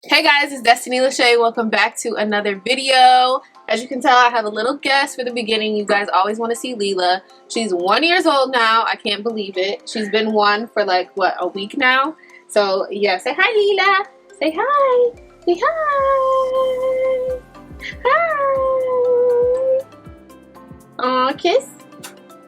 Hey guys, it's DestinyLashae. Welcome back to another video. As you can tell, I have a little guest for the beginning. You guys always want to see Leela. She's 1 year old now. I can't believe it. She's been one for like, what, a week now? So yeah, say hi, Leela. Say hi. Say hi. Hi. Aw, kiss.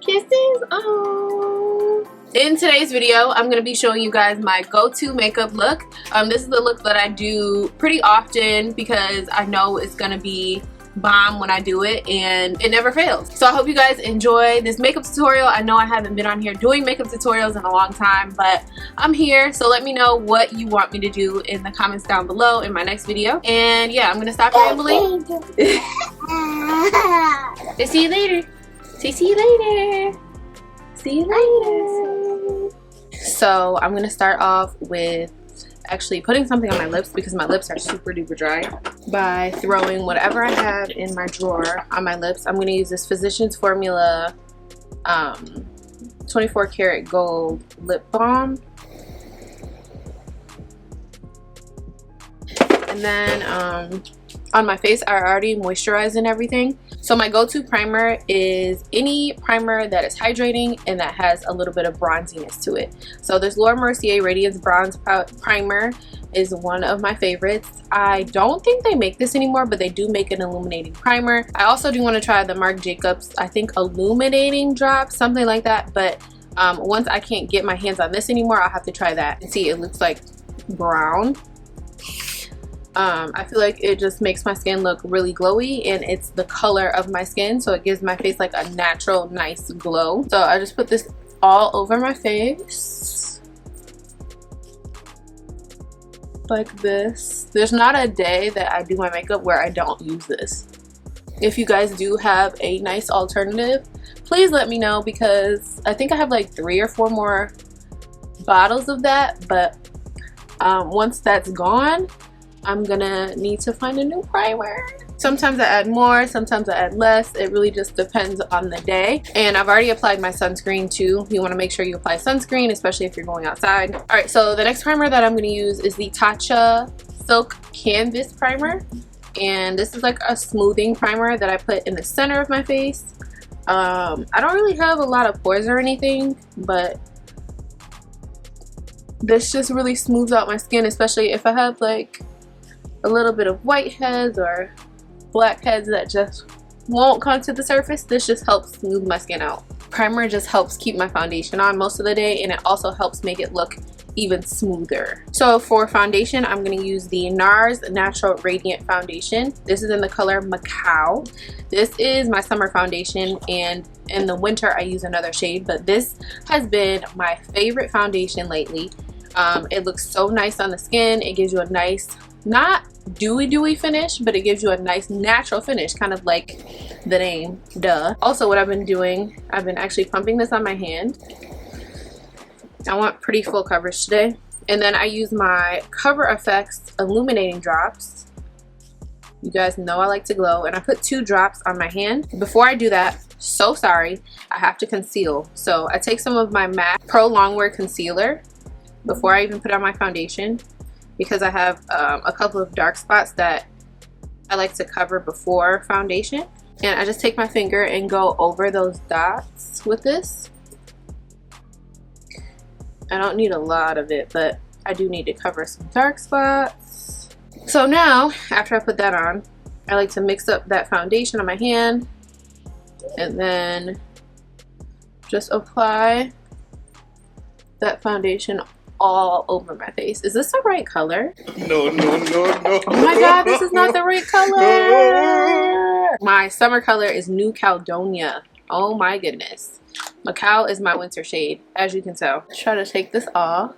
Kisses. Aww. In today's video, I'm going to be showing you guys my go-to makeup look. This is the look that I do pretty often because I know it's going to be bomb when I do it and it never fails. So I hope you guys enjoy this makeup tutorial. I know I haven't been on here doing makeup tutorials in a long time, but I'm here. So let me know what you want me to do in the comments down below in my next video. And yeah, I'm going to stop rambling. See you later. See you later. See you later. So I'm gonna start off with actually putting something on my lips because my lips are super duper dry by throwing whatever I have in my drawer on my lips. I'm gonna use this Physicians Formula 24 karat gold lip balm. And then on my face, I already moisturized and everything. So my go-to primer is any primer that is hydrating and that has a little bit of bronziness to it. So this Laura Mercier Radiance Bronze Primer is one of my favorites. I don't think they make this anymore, but they do make an illuminating primer. I also do want to try the Marc Jacobs, I think, illuminating drop, something like that. But once I can't get my hands on this anymore, I'll have to try that. And see, it looks like brown. I feel like it just makes my skin look really glowy, and it's the color of my skin, so it gives my face like a natural nice glow. So I just put this all over my face like this. There's not a day that I do my makeup where I don't use this. If you guys do have a nice alternative, please let me know, because I think I have like 3 or 4 more bottles of that, but once that's gone, I'm gonna need to find a new primer. Sometimes I add more, sometimes I add less. It really just depends on the day. And I've already applied my sunscreen too. You want to make sure you apply sunscreen, especially if you're going outside. All right, so the next primer that I'm gonna use is the Tatcha Silk Canvas Primer. And this is like a smoothing primer that I put in the center of my face. I don't really have a lot of pores or anything, but this just really smooths out my skin, especially if I have like a little bit of white heads or black heads that just won't come to the surface. This just helps smooth my skin out. Primer just helps keep my foundation on most of the day, and it also helps make it look even smoother. So for foundation, I'm going to use the NARS Natural Radiant Foundation. This is in the color Macao. This is my summer foundation, and in the winter I use another shade, but this has been my favorite foundation lately. It looks so nice on the skin. It gives you a nice, not dewy finish, but it gives you a nice natural finish, kind of like the name, duh. Also, what I've been doing, I've been actually pumping this on my hand. I want pretty full coverage today. And then I use my Cover FX illuminating drops. You guys know I like to glow, and I put 2 drops on my hand. Before I do that, so sorry, I have to conceal. So I take some of my MAC Pro Longwear Concealer before I even put on my foundation, because I have a couple of dark spots that I like to cover before foundation. And I just take my finger and go over those dots with this. I don't need a lot of it, but I do need to cover some dark spots. So now, after I put that on, I like to mix up that foundation on my hand and then just apply that foundation all over my face. Is this the right color? No. Oh my god, this is not the right color. My summer color is New Caledonia. Oh my goodness. Macao is my winter shade, as you can tell. Try to take this off.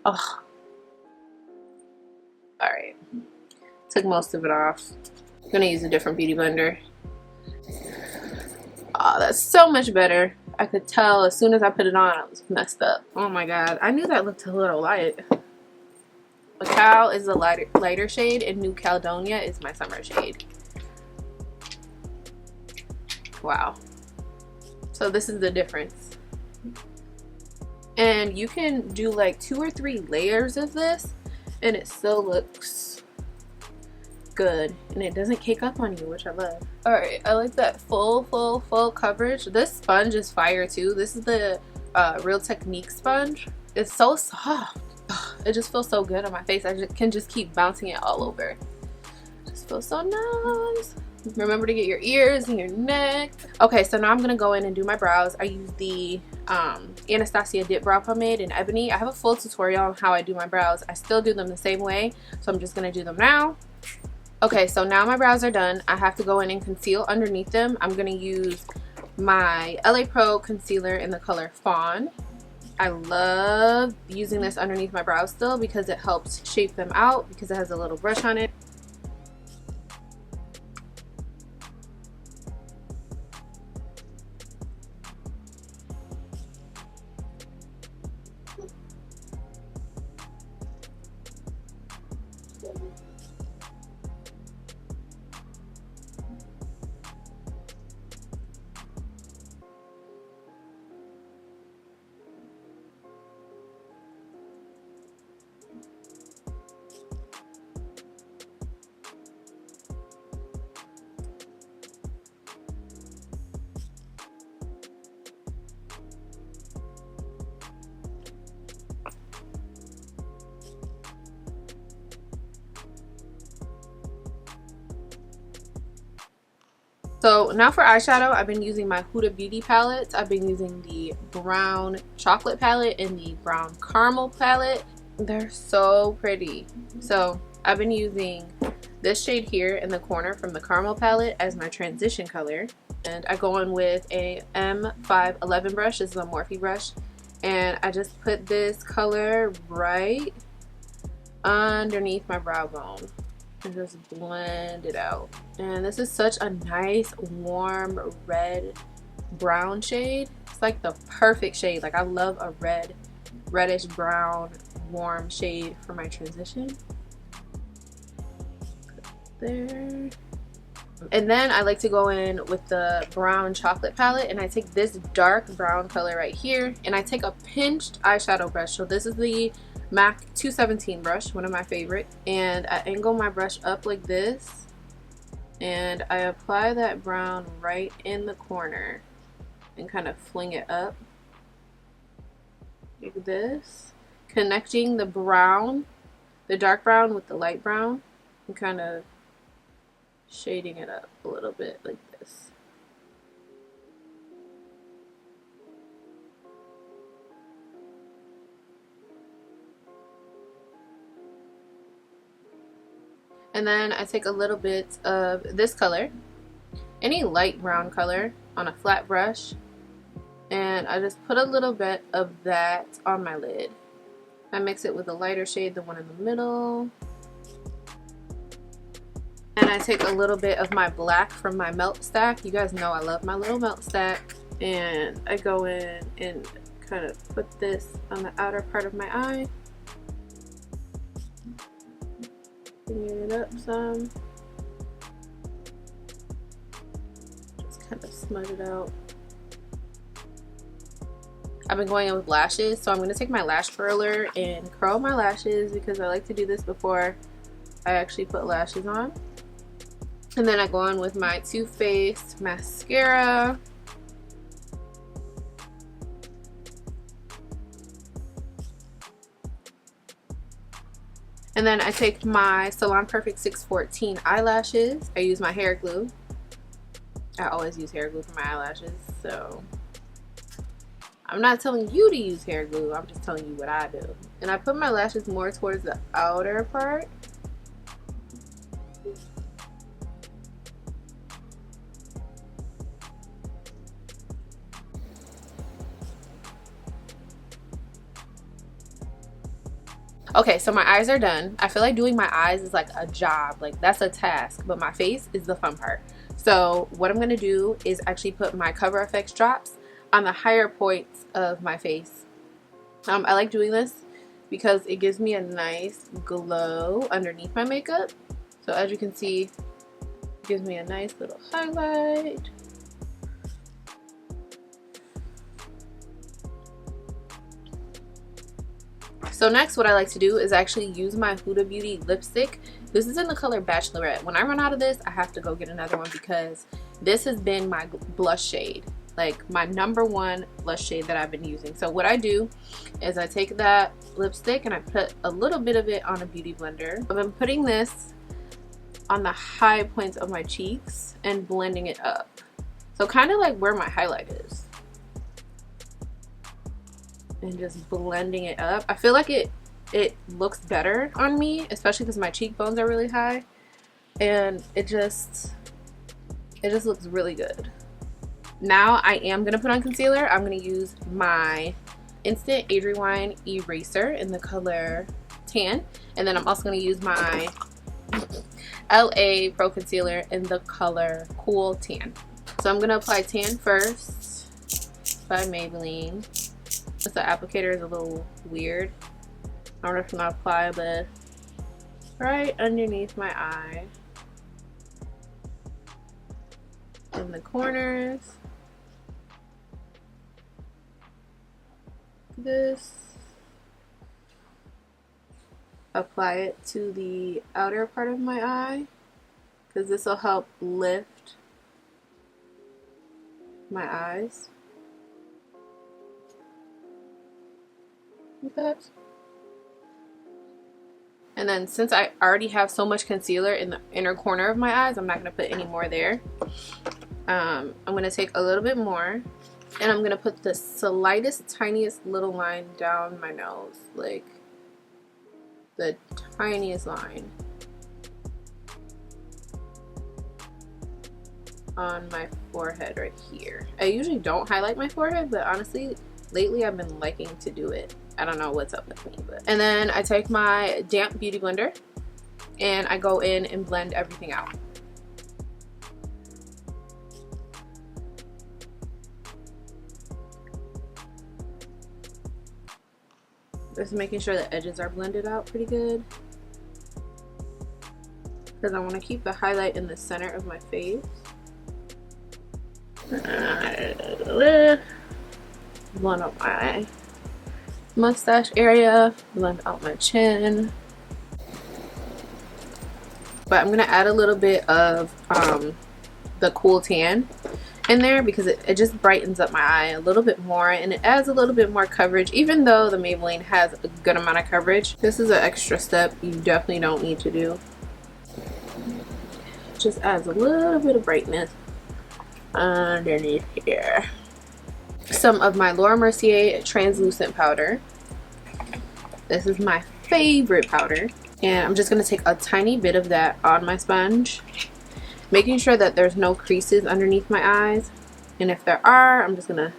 Oh. Alright. Took most of it off. I'm gonna use a different beauty blender. Oh, that's so much better. I could tell as soon as I put it on, I was messed up. Oh my god, I knew that looked a little light. Macao is the lighter shade, and New Caledonia is my summer shade. Wow. So this is the difference. And you can do like 2 or 3 layers of this, and it still looks good, and it doesn't cake up on you, which I love. All right, I like that full coverage. This sponge is fire too. This is the Real Technique sponge. It's so soft. It just feels so good on my face. I can just keep bouncing it all over. It just feels so nice. Remember to get your ears and your neck. Okay, so now I'm gonna go in and do my brows. I use the Anastasia Dip Brow Pomade in Ebony. I have a full tutorial on how I do my brows. I still do them the same way, so I'm just gonna do them now. Okay, so now my brows are done. I have to go in and conceal underneath them. I'm gonna use my LA Pro concealer in the color Fawn. I love using this underneath my brows still because it helps shape them out because it has a little brush on it. So now for eyeshadow, I've been using my Huda Beauty palettes. I've been using the brown chocolate palette and the brown caramel palette. They're so pretty. So I've been using this shade here in the corner from the caramel palette as my transition color. And I go in with a M511 brush. This is a Morphe brush. And I just put this color right underneath my brow bone. And just blend it out. And this is such a nice warm red brown shade. It's like the perfect shade. Like I love a reddish brown warm shade for my transition. There. And then I like to go in with the brown chocolate palette, and I take this dark brown color right here and I take a pinched eyeshadow brush. So this is the MAC 217 brush, one of my favorite, and I angle my brush up like this and I apply that brown right in the corner and kind of fling it up like this, connecting the brown, the dark brown with the light brown, and kind of shading it up a little bit like this. And then I take a little bit of this color, any light brown color, on a flat brush, and I just put a little bit of that on my lid. I mix it with a lighter shade, the one in the middle. And I take a little bit of my black from my melt stack. You guys know I love my little melt stack. And I go in and kind of put this on the outer part of my eye. Bring it up some. Just kind of smudge it out. I've been going in with lashes, so I'm going to take my lash curler and curl my lashes because I like to do this before I actually put lashes on. And then I go on with my Too Faced mascara. And then I take my Salon Perfect 614 eyelashes. I use my hair glue. I always use hair glue for my eyelashes, so I'm not telling you to use hair glue, I'm just telling you what I do. And I put my lashes more towards the outer part. Okay, so my eyes are done. I feel like doing my eyes is like a job, like that's a task, but my face is the fun part. So what I'm gonna do is actually put my Cover FX drops on the higher points of my face. I like doing this because it gives me a nice glow underneath my makeup. So as you can see, it gives me a nice little highlight. So next, what I like to do is actually use my Huda Beauty lipstick. This is in the color Bachelorette. When I run out of this, I have to go get another one because this has been my blush shade, like my #1 blush shade that I've been using. So what I do is I take that lipstick and I put a little bit of it on a beauty blender. I've been putting this on the high points of my cheeks and blending it up. So kind of like where my highlight is. And just blending it up. I feel like it looks better on me, especially because my cheekbones are really high, and it just looks really good. Now I am gonna put on concealer. I'm gonna use my Instant Age Rewind Eraser in the color Tan, and then I'm also gonna use my LA Pro Concealer in the color Cool Tan. So I'm gonna apply Tan first by Maybelline. The applicator is a little weird. I don't know if I'm gonna apply this right underneath my eye, in the corners. This. Apply it to the outer part of my eye because this will help lift my eyes. That. And then since I already have so much concealer in the inner corner of my eyes, I'm not going to put any more there. I'm going to take a little bit more and I'm going to put the slightest, tiniest little line down my nose, like the tiniest line on my forehead right here. I usually don't highlight my forehead, but honestly lately I've been liking to do it. I don't know what's up with me, but. And then I take my damp beauty blender and I go in and blend everything out. Just making sure the edges are blended out pretty good because I want to keep the highlight in the center of my face. Blend up my mustache area, blend out my chin. But I'm gonna add a little bit of the Cool Tan in there because it just brightens up my eye a little bit more and it adds a little bit more coverage. Even though the Maybelline has a good amount of coverage, this is an extra step you definitely don't need to do. Just adds a little bit of brightness underneath here. Some of my Laura Mercier translucent powder. This is my favorite powder, and I'm just going to take a tiny bit of that on my sponge, making sure that there's no creases underneath my eyes, and if there are, I'm just going to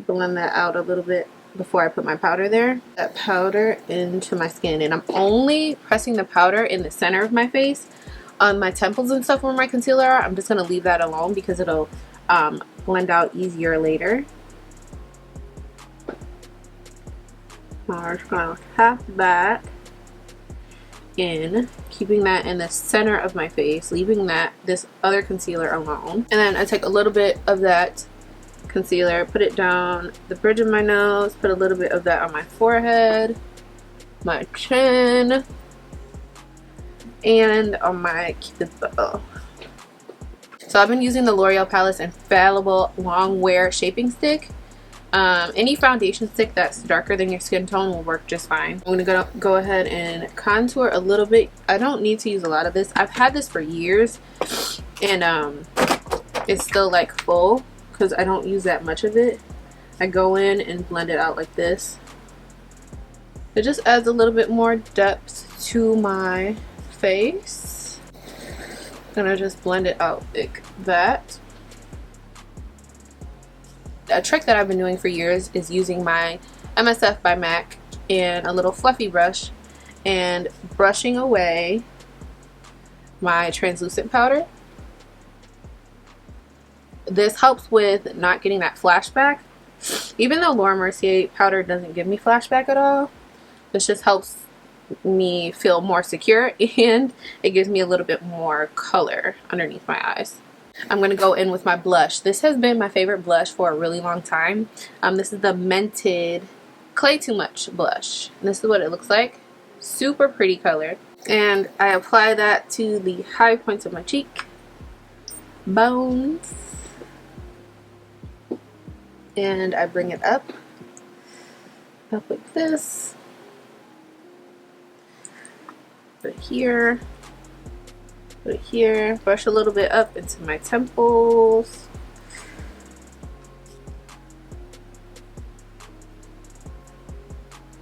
blend that out a little bit before I put my powder there. That powder into my skin, and I'm only pressing the powder in the center of my face. On my temples and stuff where my concealer are, I'm just going to leave that alone because it'll blend out easier later. I'm just going to tap that in, keeping that in the center of my face, leaving this other concealer alone. And then I take a little bit of that concealer, put it down the bridge of my nose, put a little bit of that on my forehead, my chin, and on my cupid's bow. So I've been using the L'Oreal Palette's Infallable Longwear Shaping Stick. Any foundation stick that's darker than your skin tone will work just fine. I'm gonna go ahead and contour a little bit. I don't need to use a lot of this. I've had this for years and it's still like full because I don't use that much of it. I go in and blend it out like this. It just adds a little bit more depth to my face. I'm gonna just blend it out like that. A trick that I've been doing for years is using my MSF by MAC and a little fluffy brush and brushing away my translucent powder. This helps with not getting that flashback. Even though Laura Mercier powder doesn't give me flashback at all, this just helps me feel more secure and it gives me a little bit more color underneath my eyes. I'm going to go in with my blush. This has been my favorite blush for a really long time. This is the Mented Clay Too Much blush. And this is what it looks like. Super pretty color. And I apply that to the high points of my cheek bones. And I bring it up like this. Put it here. Put it here. Brush a little bit up into my temples.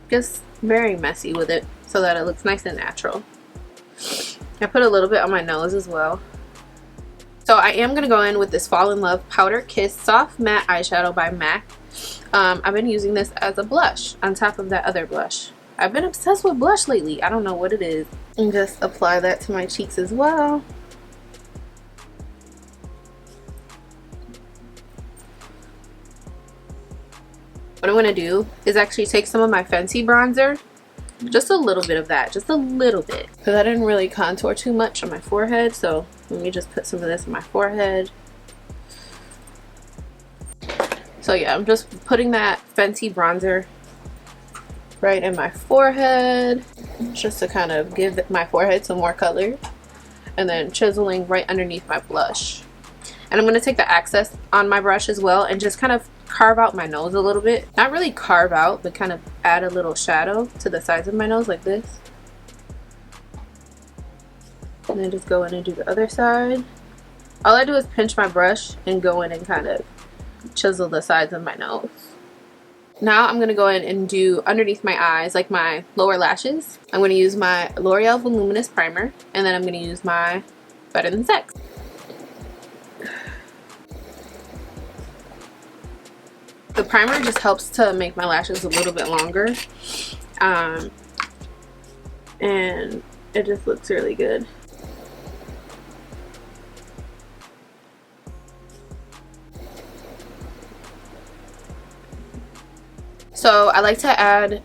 Just very messy with it so that it looks nice and natural. I put a little bit on my nose as well. So I am going to go in with this Fall in Love Powder Kiss Soft Matte Eyeshadow by MAC. I've been using this as a blush on top of that other blush. I've been obsessed with blush lately. I don't know what it is. And just apply that to my cheeks as well. What I'm going to do is actually take some of my Fenty bronzer. Just a little bit of that. Just a little bit. Because I didn't really contour too much on my forehead. So let me just put some of this on my forehead. So yeah, I'm just putting that Fenty bronzer right in my forehead. Just to kind of give my forehead some more color. And then chiseling right underneath my blush. And I'm going to take the excess on my brush as well and just kind of carve out my nose a little bit. Not really carve out, but kind of add a little shadow to the sides of my nose like this. And then just go in and do the other side. All I do is pinch my brush and go in and kind of chisel the sides of my nose. Now I'm going to go in and do underneath my eyes, like my lower lashes. I'm going to use my L'Oreal Voluminous Primer, and then I'm going to use my Better Than Sex. The primer just helps to make my lashes a little bit longer, and it just looks really good. So I like to add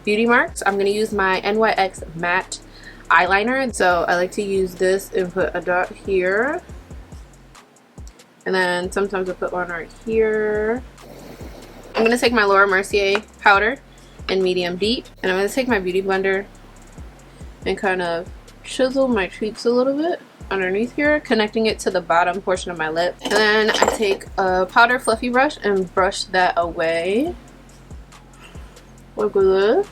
beauty marks. I'm going to use my NYX matte eyeliner. So I like to use this and put a dot here, and then sometimes I put one right here. I'm going to take my Laura Mercier powder in medium deep, and I'm going to take my beauty blender and kind of chisel my cheeks a little bit underneath here, connecting it to the bottom portion of my lip. And then I take a powder fluffy brush and brush that away. Look at this.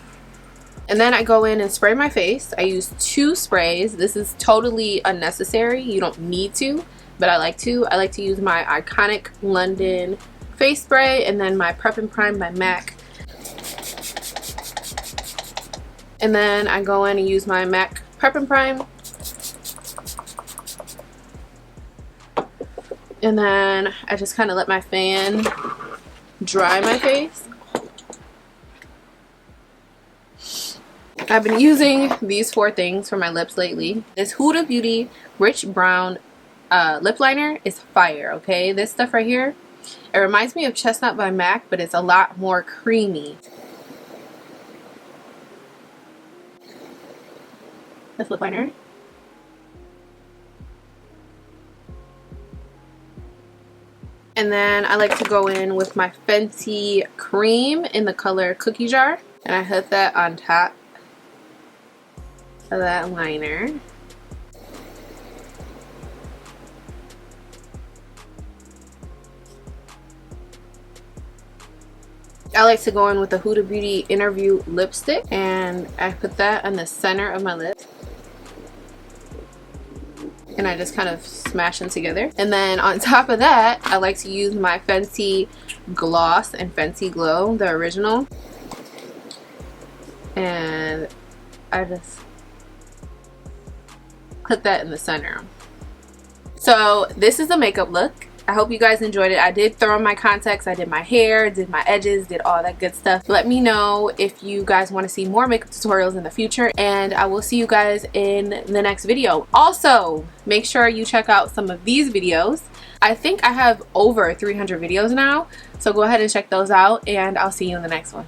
And then I go in and spray my face. I use 2 sprays. This is totally unnecessary. You don't need to, but I like to. I like to use my iconic London face spray and then my Prep and Prime by MAC. And then I go in and use my MAC Prep and Prime. And then I just kind of let my fan dry my face. I've been using these 4 things for my lips lately. This Huda Beauty Rich Brown lip liner is fire, okay? This stuff right here, it reminds me of Chestnut by MAC, but it's a lot more creamy. This lip liner. And then I like to go in with my Fenty cream in the color Cookie Jar. And I put that on top of that liner. I like to go in with the Huda Beauty Interview lipstick, and I put that on the center of my lip. And I just kind of smash them together. And then on top of that, I like to use my Fenty Gloss and Fenty Glow, the original. And I just put that in the center. So this is the makeup look. I hope you guys enjoyed it. I did throw on my contacts, I did my hair, did my edges, did all that good stuff. Let me know if you guys want to see more makeup tutorials in the future, and I will see you guys in the next video. Also, make sure you check out some of these videos. I think I have over 300 videos now, so go ahead and check those out, and I'll see you in the next one.